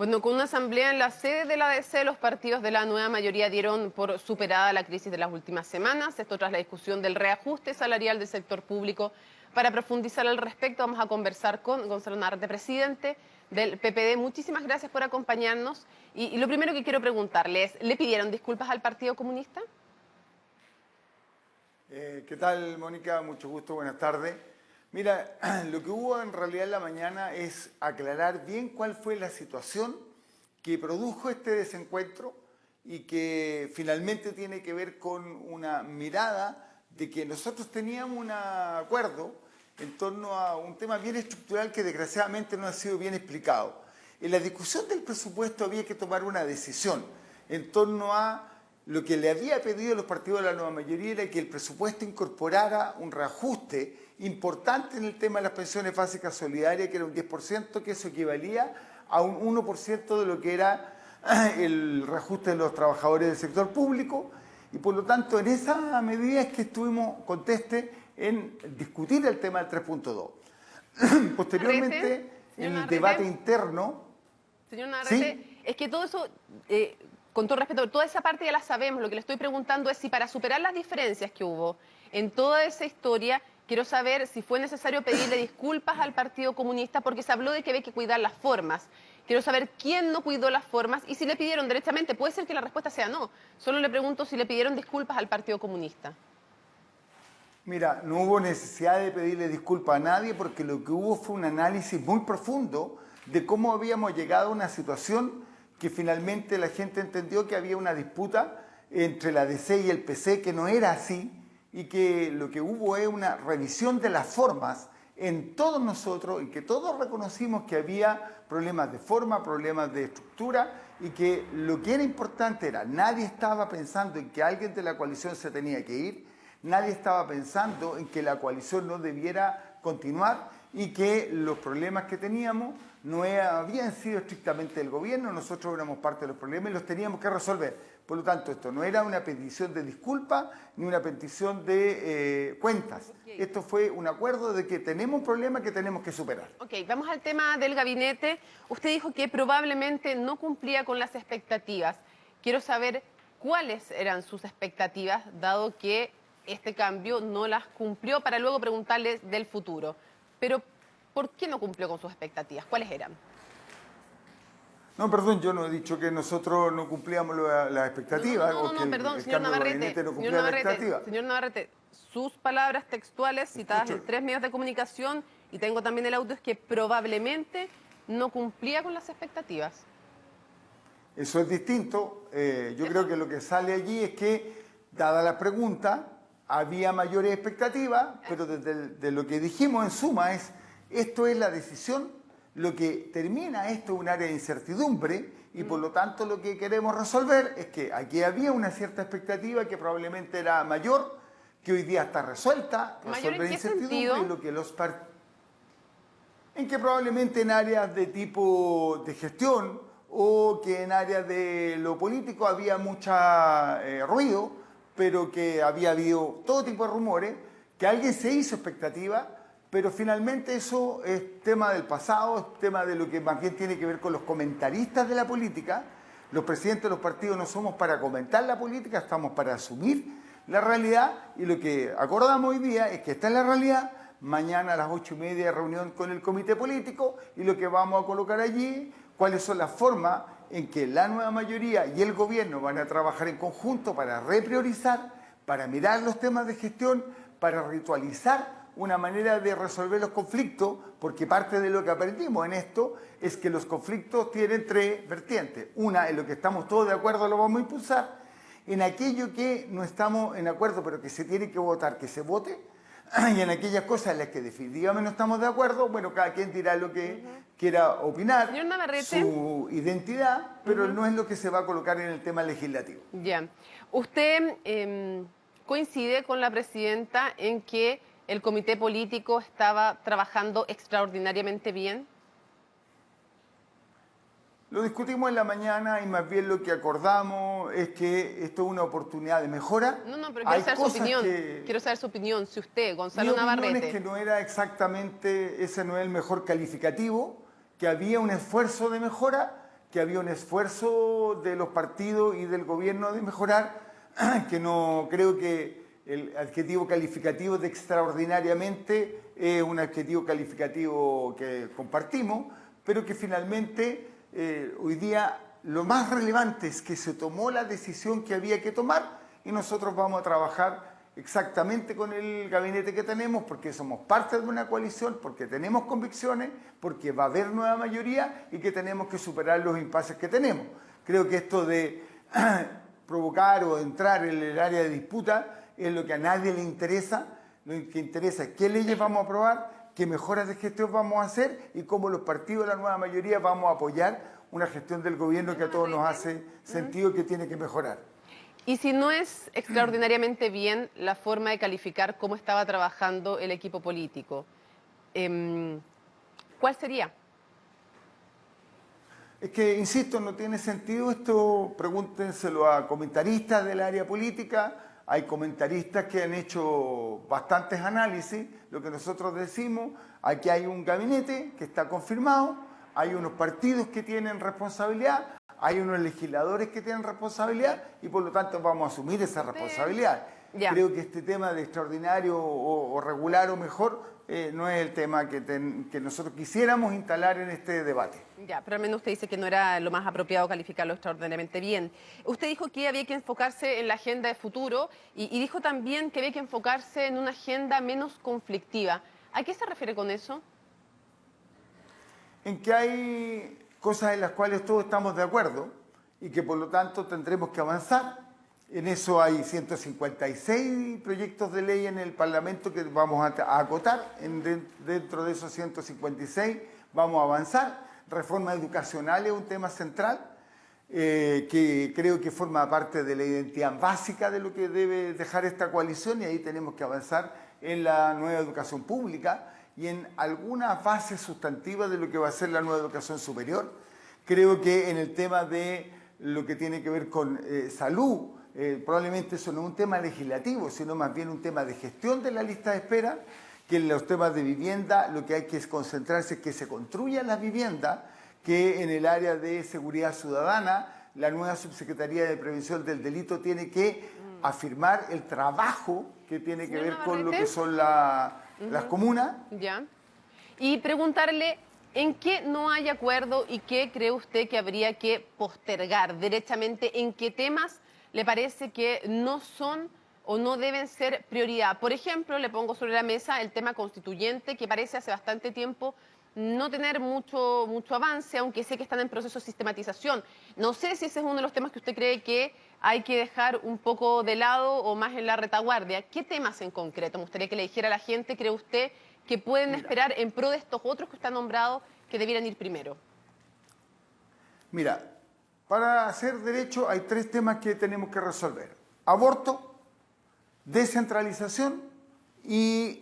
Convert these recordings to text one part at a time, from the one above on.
Bueno, con una asamblea en la sede de la ADC, los partidos de la nueva mayoría dieron por superada la crisis de las últimas semanas. Esto tras la discusión del reajuste salarial del sector público. Para profundizar al respecto, vamos a conversar con Gonzalo Navarrete, presidente del PPD. Muchísimas gracias por acompañarnos. Y lo primero que quiero preguntarle es, ¿le pidieron disculpas al Partido Comunista? ¿Qué tal, Mónica? Mucho gusto, buenas tardes. Mira, lo que hubo en realidad en la mañana es aclarar bien cuál fue la situación que produjo este desencuentro y que finalmente tiene que ver con una mirada de que nosotros teníamos un acuerdo en torno a un tema bien estructural que desgraciadamente no ha sido bien explicado. En la discusión del presupuesto había que tomar una decisión en torno a lo que le había pedido a los partidos de la nueva mayoría era que el presupuesto incorporara un reajuste importante en el tema de las pensiones básicas solidarias, que era un 10%, que eso equivalía a un 1% de lo que era el reajuste de los trabajadores del sector público, y por lo tanto en esa medida es que estuvimos conteste en discutir el tema del 3.2. Posteriormente, en el debate interno... Señor Navarrete, ¿sí? Es que todo eso... con todo respeto, toda esa parte ya la sabemos. Lo que le estoy preguntando es si para superar las diferencias que hubo en toda esa historia, quiero saber si fue necesario pedirle disculpas al Partido Comunista porque se habló de que había que cuidar las formas. Quiero saber quién no cuidó las formas y si le pidieron derechamente. Puede ser que la respuesta sea no. Solo le pregunto si le pidieron disculpas al Partido Comunista. Mira, no hubo necesidad de pedirle disculpas a nadie porque lo que hubo fue un análisis muy profundo de cómo habíamos llegado a una situación que finalmente la gente entendió que había una disputa entre la DC y el PC, que no era así, y que lo que hubo es una revisión de las formas en todos nosotros, y que todos reconocimos que había problemas de forma, problemas de estructura, y que lo que era importante era, nadie estaba pensando en que alguien de la coalición se tenía que ir, nadie estaba pensando en que la coalición no debiera continuar, y que los problemas que teníamos no habían sido estrictamente del gobierno, nosotros éramos parte de los problemas y los teníamos que resolver. Por lo tanto, esto no era una petición de disculpa ni una petición de cuentas. Okay. Esto fue un acuerdo de que tenemos un problema que tenemos que superar. Ok, vamos al tema del gabinete. Usted dijo que probablemente no cumplía con las expectativas. Quiero saber cuáles eran sus expectativas, dado que este cambio no las cumplió, para luego preguntarles del futuro. Pero, ¿por qué no cumplió con sus expectativas? ¿Cuáles eran? No, perdón, yo no he dicho que nosotros no cumplíamos las expectativas. Perdón, señor Navarrete. Señor Navarrete, sus palabras textuales citadas en 3 medios de comunicación, y tengo también el audio, es que probablemente no cumplía con las expectativas. Eso es distinto. Yo creo que lo que sale allí es que, dada la pregunta, había mayores expectativas, pero de lo que dijimos en suma es, esto es la decisión, lo que termina esto es un área de incertidumbre y por lo tanto lo que queremos resolver es que aquí había una cierta expectativa que probablemente era mayor, que hoy día está resuelta, resolver incertidumbre y lo que los partidos... En que probablemente en áreas de tipo de gestión o que en áreas de lo político había mucho ruido, pero que había habido todo tipo de rumores, que alguien se hizo expectativa, pero finalmente eso es tema del pasado, es tema de lo que más bien tiene que ver con los comentaristas de la política. Los presidentes de los partidos no somos para comentar la política, estamos para asumir la realidad, y lo que acordamos hoy día es que esta es la realidad. Mañana a las 8:30 reunión con el comité político y lo que vamos a colocar allí, cuáles son las formas en que la nueva mayoría y el gobierno van a trabajar en conjunto para repriorizar, para mirar los temas de gestión, para ritualizar una manera de resolver los conflictos, porque parte de lo que aprendimos en esto es que los conflictos tienen 3 vertientes. Una, en lo que estamos todos de acuerdo lo vamos a impulsar, en aquello que no estamos en acuerdo pero que se tiene que votar, que se vote, y en aquellas cosas en las que definitivamente no estamos de acuerdo, bueno, cada quien dirá lo que quiera opinar, su identidad, pero no es lo que se va a colocar en el tema legislativo. Ya. ¿Usted coincide con la presidenta en que el comité político estaba trabajando extraordinariamente bien? Lo discutimos en la mañana y más bien lo que acordamos es que esto es una oportunidad de mejora. No, pero quiero saber su opinión. Quiero saber su opinión. Si usted, Gonzalo Navarrete... Mi opinión es que no era exactamente, ese no es el mejor calificativo, que había un esfuerzo de mejora, que había un esfuerzo de los partidos y del gobierno de mejorar, que no creo que el adjetivo calificativo de extraordinariamente es un adjetivo calificativo que compartimos, pero que finalmente hoy día lo más relevante es que se tomó la decisión que había que tomar y nosotros vamos a trabajar exactamente con el gabinete que tenemos porque somos parte de una coalición, porque tenemos convicciones, porque va a haber nueva mayoría y que tenemos que superar los impases que tenemos. Creo que esto de provocar o entrar en el área de disputa es lo que a nadie le interesa. Lo que interesa es qué leyes vamos a aprobar, qué mejoras de gestión vamos a hacer y cómo los partidos de la nueva mayoría vamos a apoyar una gestión del gobierno que a todos nos hace sentido que tiene que mejorar. Y si no es extraordinariamente bien la forma de calificar cómo estaba trabajando el equipo político, ¿cuál sería? Es que, insisto, no tiene sentido esto, pregúntenselo a comentaristas del área política, hay comentaristas que han hecho bastantes análisis, lo que nosotros decimos, aquí hay un gabinete que está confirmado, hay unos partidos que tienen responsabilidad, hay unos legisladores que tienen responsabilidad y por lo tanto vamos a asumir esa responsabilidad. Ya. Creo que este tema de extraordinario o regular o mejor no es el tema que nosotros quisiéramos instalar en este debate. Ya, pero al menos usted dice que no era lo más apropiado calificarlo extraordinariamente bien. Usted dijo que había que enfocarse en la agenda de futuro y dijo también que había que enfocarse en una agenda menos conflictiva. ¿A qué se refiere con eso? En que hay cosas en las cuales todos estamos de acuerdo y que por lo tanto tendremos que avanzar. En eso hay 156 proyectos de ley en el Parlamento que vamos a acotar. Dentro de esos 156 vamos a avanzar. Reforma educacional es un tema central que creo que forma parte de la identidad básica de lo que debe dejar esta coalición y ahí tenemos que avanzar en la nueva educación pública y en algunas bases sustantivas de lo que va a ser la nueva educación superior. Creo que en el tema de lo que tiene que ver con salud, probablemente eso no es un tema legislativo, sino más bien un tema de gestión de la lista de espera, que en los temas de vivienda lo que hay que es concentrarse es que se construyan las viviendas, que en el área de seguridad ciudadana, la nueva subsecretaría de prevención del delito tiene que afirmar el trabajo que tiene que ver con lo que son las comunas. Ya. Y preguntarle en qué no hay acuerdo y qué cree usted que habría que postergar derechamente, en qué temas le parece que no son o no deben ser prioridad. Por ejemplo, le pongo sobre la mesa el tema constituyente, que parece hace bastante tiempo no tener mucho avance, aunque sé que están en proceso de sistematización. No sé si ese es uno de los temas que usted cree que hay que dejar un poco de lado o más en la retaguardia. ¿Qué temas en concreto? Me gustaría que le dijera a la gente, ¿cree usted que pueden esperar en pro de estos otros que usted ha nombrado que debieran ir primero? Mira, para hacer derecho hay 3 temas que tenemos que resolver. Aborto, descentralización y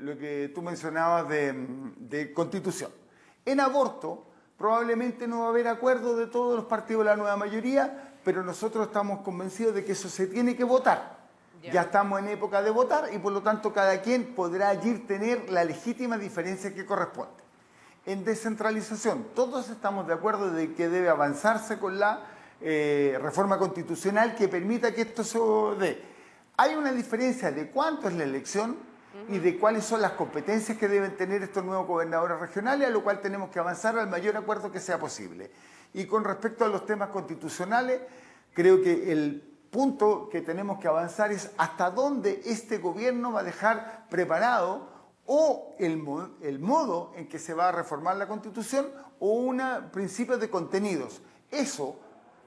lo que tú mencionabas de constitución. En aborto probablemente no va a haber acuerdo de todos los partidos de la nueva mayoría, pero nosotros estamos convencidos de que eso se tiene que votar. Ya estamos en época de votar y por lo tanto cada quien podrá allí tener la legítima diferencia que corresponde. En descentralización, todos estamos de acuerdo de que debe avanzarse con la reforma constitucional que permita que esto se dé. Hay una diferencia de cuánto es la elección y de cuáles son las competencias que deben tener estos nuevos gobernadores regionales, a lo cual tenemos que avanzar al mayor acuerdo que sea posible. Y con respecto a los temas constitucionales, creo que el punto que tenemos que avanzar es hasta dónde este gobierno va a dejar preparado o el modo en que se va a reformar la Constitución o un principio de contenidos. Eso,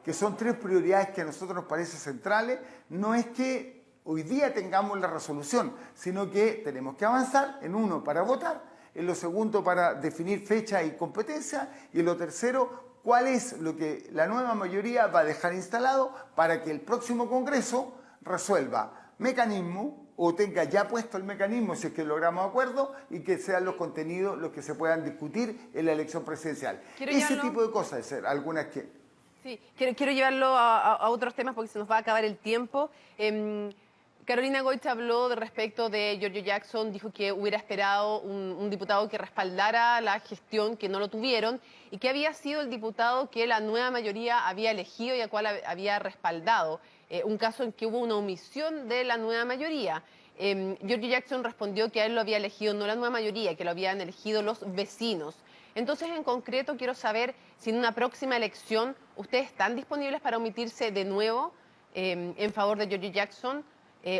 que son 3 prioridades que a nosotros nos parecen centrales, no es que hoy día tengamos la resolución, sino que tenemos que avanzar en uno para votar, en lo segundo para definir fecha y competencia y en lo tercero cuál es lo que la nueva mayoría va a dejar instalado para que el próximo Congreso resuelva mecanismos o tenga ya puesto el mecanismo si es que logramos acuerdo y que sean los contenidos los que se puedan discutir en la elección presidencial. Ese tipo de cosas, es ser algunas que... Sí, quiero llevarlo a otros temas porque se nos va a acabar el tiempo. Carolina Goich habló respecto de Giorgio Jackson, dijo que hubiera esperado un diputado que respaldara la gestión, que no lo tuvieron, y que había sido el diputado que la nueva mayoría había elegido y al cual había respaldado. Un caso en que hubo una omisión de la nueva mayoría. Giorgio Jackson respondió que a él lo había elegido no la nueva mayoría, que lo habían elegido los vecinos. Entonces, en concreto, quiero saber si en una próxima elección ustedes están disponibles para omitirse de nuevo en favor de Giorgio Jackson,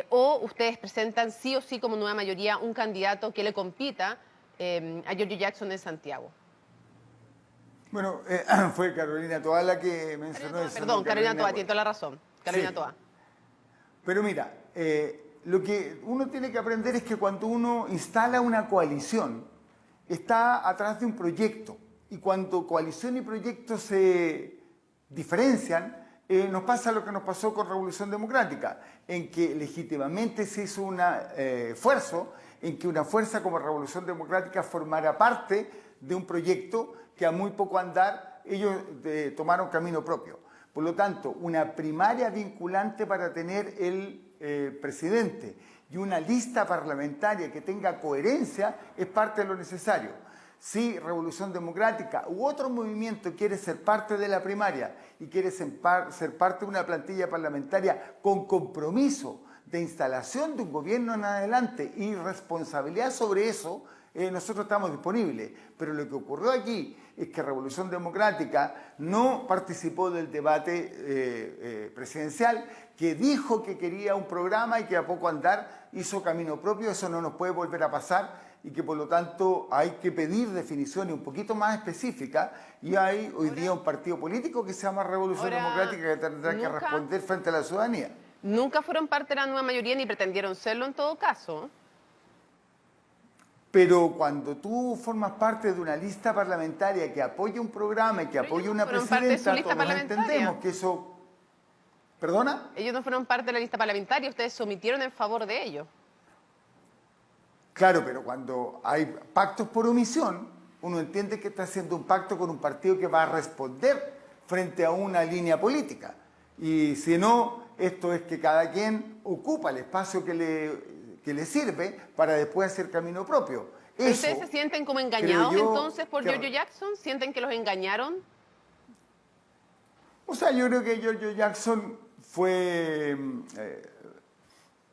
o ustedes presentan sí o sí como nueva mayoría un candidato que le compita a Giorgio Jackson en Santiago. Bueno, fue Carolina Toá la que mencionó eso. Perdón, Carolina Toá, tiene toda la razón. Carolina Sí. Toá. Pero mira, lo que uno tiene que aprender es que cuando uno instala una coalición, está atrás de un proyecto. Y cuando coalición y proyecto se diferencian, nos pasa lo que nos pasó con Revolución Democrática, en que legítimamente se hizo un esfuerzo en que una fuerza como Revolución Democrática formara parte de un proyecto que a muy poco andar ellos tomaron camino propio. Por lo tanto, una primaria vinculante para tener el presidente y una lista parlamentaria que tenga coherencia es parte de lo necesario. Si Revolución Democrática u otro movimiento quiere ser parte de la primaria y quiere ser parte de una plantilla parlamentaria con compromiso de instalación de un gobierno en adelante y responsabilidad sobre eso, nosotros estamos disponibles. Pero lo que ocurrió aquí es que Revolución Democrática no participó del debate presidencial, que dijo que quería un programa y que a poco andar hizo camino propio. Eso no nos puede volver a pasar y que por lo tanto hay que pedir definiciones un poquito más específicas, y hay hoy día un partido político que se llama Revolución Democrática que tendrá que responder frente a la ciudadanía. Nunca fueron parte de la nueva mayoría ni pretendieron serlo en todo caso. Pero cuando tú formas parte de una lista parlamentaria que apoya un programa y que apoya una presidenta, todos entendemos que eso... ¿Perdona? Ellos no fueron parte de la lista parlamentaria, ustedes se omitieron en favor de ellos. Claro, pero cuando hay pactos por omisión, uno entiende que está haciendo un pacto con un partido que va a responder frente a una línea política. Y si no, esto es que cada quien ocupa el espacio que le sirve para después hacer camino propio. Eso, ¿ustedes se sienten como engañados entonces por Giorgio Jackson? ¿Sienten que los engañaron? O sea, yo creo que Giorgio Jackson fue...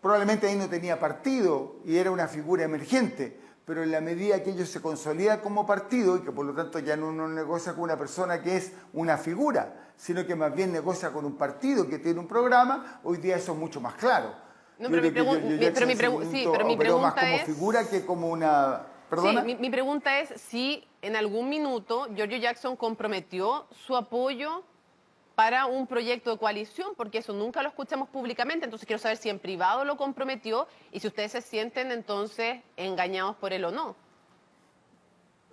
probablemente ahí no tenía partido y era una figura emergente, pero en la medida que ellos se consolidan como partido y que por lo tanto ya no negocia con una persona que es una figura, sino que más bien negocia con un partido que tiene un programa, hoy día eso es mucho más claro. No, pero mi pregunta más como es... figura que como una... ¿Perdona? Sí, mi pregunta es si en algún minuto Giorgio Jackson comprometió su apoyo para un proyecto de coalición, porque eso nunca lo escuchamos públicamente, entonces quiero saber si en privado lo comprometió y si ustedes se sienten entonces engañados por él o no.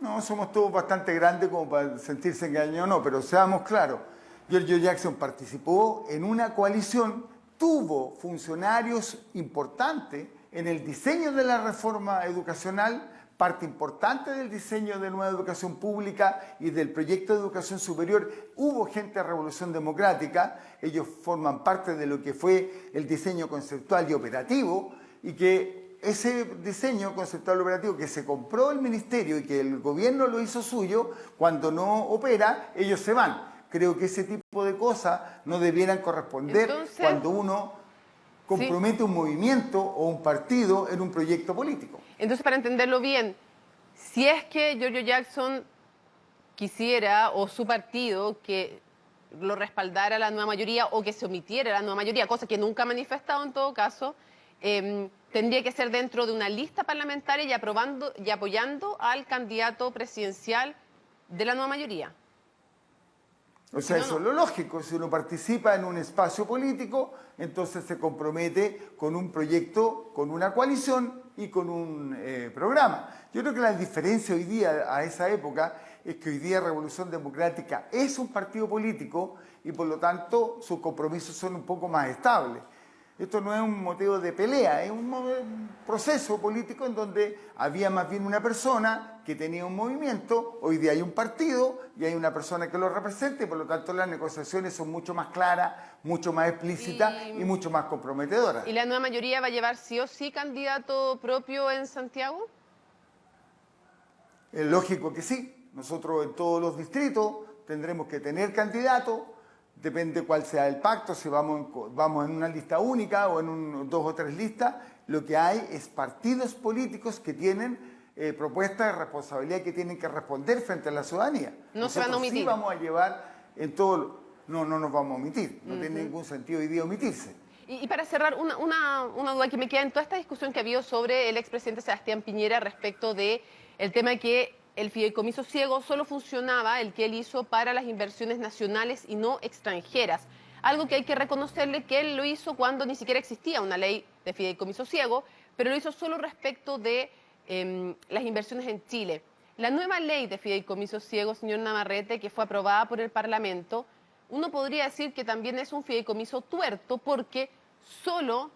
No, somos todos bastante grandes como para sentirse engañados o no, pero seamos claros, Giorgio Jackson participó en una coalición, tuvo funcionarios importantes en el diseño de la reforma educacional, parte importante del diseño de nueva educación pública y del proyecto de educación superior. Hubo gente de Revolución Democrática, ellos forman parte de lo que fue el diseño conceptual y operativo, y que ese diseño conceptual y operativo que se compró el ministerio y que el gobierno lo hizo suyo, cuando no opera, ellos se van. Creo que ese tipo de cosas no debieran corresponder cuando uno compromete un movimiento o un partido en un proyecto político. Entonces, para entenderlo bien, si es que Giorgio Jackson quisiera, o su partido, que lo respaldara la nueva mayoría o que se omitiera la nueva mayoría, cosa que nunca ha manifestado en todo caso, tendría que ser dentro de una lista parlamentaria y apoyando al candidato presidencial de la nueva mayoría. O sea, eso es lo lógico. Si uno participa en un espacio político, entonces se compromete con un proyecto, con una coalición y con un programa. Yo creo que la diferencia hoy día a esa época es que hoy día Revolución Democrática es un partido político y por lo tanto sus compromisos son un poco más estables. Esto no es un motivo de pelea, es un proceso político en donde había más bien una persona que tenía un movimiento, hoy día hay un partido y hay una persona que lo representa, y por lo tanto las negociaciones son mucho más claras, mucho más explícitas y mucho más comprometedoras. ¿Y la nueva mayoría va a llevar sí o sí candidato propio en Santiago? Es lógico que sí, nosotros en todos los distritos tendremos que tener candidatos. Depende cuál sea el pacto, si vamos en una lista única o en 2 o 3 listas. Lo que hay es partidos políticos que tienen propuestas de responsabilidad que tienen que responder frente a la ciudadanía. No se van a omitir. Sí vamos a llevar en todo... No nos vamos a omitir. No tiene ningún sentido hoy día omitirse. Y para cerrar, una duda que me queda en toda esta discusión que ha habido sobre el expresidente Sebastián Piñera respecto del tema de que el fideicomiso ciego solo funcionaba, el que él hizo, para las inversiones nacionales y no extranjeras. Algo que hay que reconocerle que él lo hizo cuando ni siquiera existía una ley de fideicomiso ciego, pero lo hizo solo respecto de las inversiones en Chile. La nueva ley de fideicomiso ciego, señor Navarrete, que fue aprobada por el Parlamento, uno podría decir que también es un fideicomiso tuerto porque solo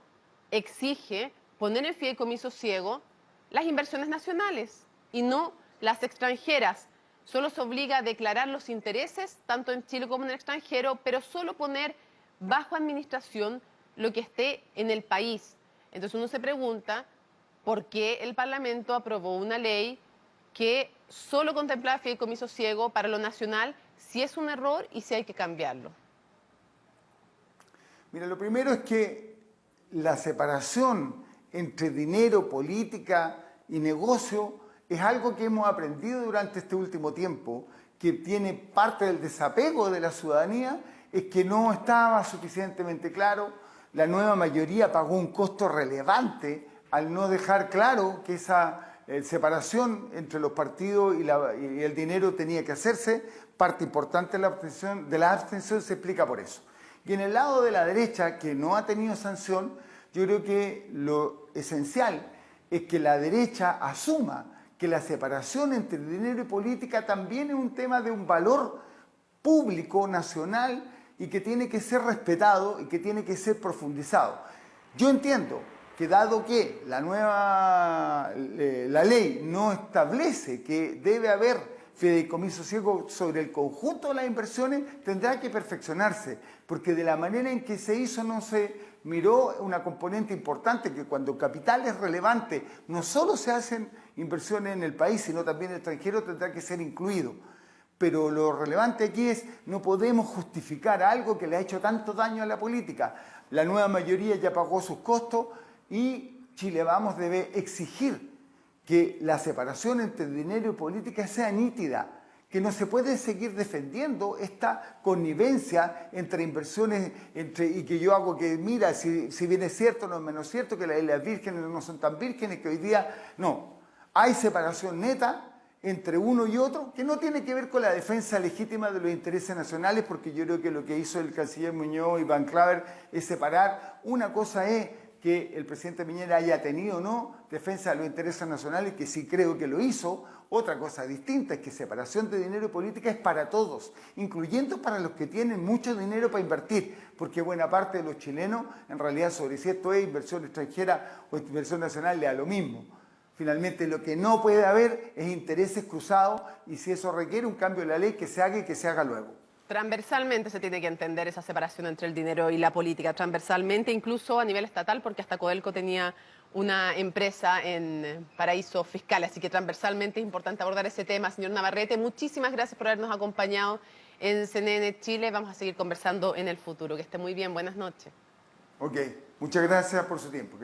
exige poner en fideicomiso ciego las inversiones nacionales y no las extranjeras. Solo se obliga a declarar los intereses, tanto en Chile como en el extranjero, pero solo poner bajo administración lo que esté en el país. Entonces uno se pregunta por qué el Parlamento aprobó una ley que solo contemplaba fideicomiso ciego para lo nacional, si es un error y si hay que cambiarlo. Mira, lo primero es que la separación entre dinero, política y negocio es algo que hemos aprendido durante este último tiempo, que tiene parte del desapego de la ciudadanía, es que no estaba suficientemente claro. La nueva mayoría pagó un costo relevante al no dejar claro que esa separación entre los partidos y el dinero tenía que hacerse. Parte importante de la abstención se explica por eso. Y en el lado de la derecha, que no ha tenido sanción, yo creo que lo esencial es que la derecha asuma que la separación entre dinero y política también es un tema de un valor público, nacional, y que tiene que ser respetado y que tiene que ser profundizado. Yo entiendo que dado que la ley no establece que debe haber fideicomiso ciego sobre el conjunto de las inversiones, tendrá que perfeccionarse, porque de la manera en que se hizo no se miró una componente importante, que cuando capital es relevante, no solo se hacen inversiones en el país, sino también en el extranjero, tendrá que ser incluido. Pero lo relevante aquí es, no podemos justificar algo que le ha hecho tanto daño a la política. La nueva mayoría ya pagó sus costos y Chile Vamos debe exigir que la separación entre dinero y política sea nítida, que no se puede seguir defendiendo esta connivencia entre inversiones y que yo hago que, mira, si bien es cierto, no es menos cierto, que las vírgenes no son tan vírgenes, que hoy día no. Hay separación neta entre uno y otro, que no tiene que ver con la defensa legítima de los intereses nacionales, porque yo creo que lo que hizo el canciller Muñoz y Van Claver es separar. Una cosa es que el presidente Piñera haya tenido o no defensa de los intereses nacionales, que sí creo que lo hizo. Otra cosa distinta es que separación de dinero y política es para todos, incluyendo para los que tienen mucho dinero para invertir, porque buena parte de los chilenos, en realidad, sobre si esto es inversión extranjera o inversión nacional, le da lo mismo. Finalmente, lo que no puede haber es intereses cruzados, y si eso requiere un cambio de la ley, que se haga y que se haga luego. Transversalmente se tiene que entender esa separación entre el dinero y la política, transversalmente, incluso a nivel estatal, porque hasta Codelco tenía una empresa en paraísos fiscales, así que transversalmente es importante abordar ese tema. Señor Navarrete, muchísimas gracias por habernos acompañado en CNN Chile. Vamos a seguir conversando en el futuro. Que esté muy bien, buenas noches. Ok, muchas gracias por su tiempo.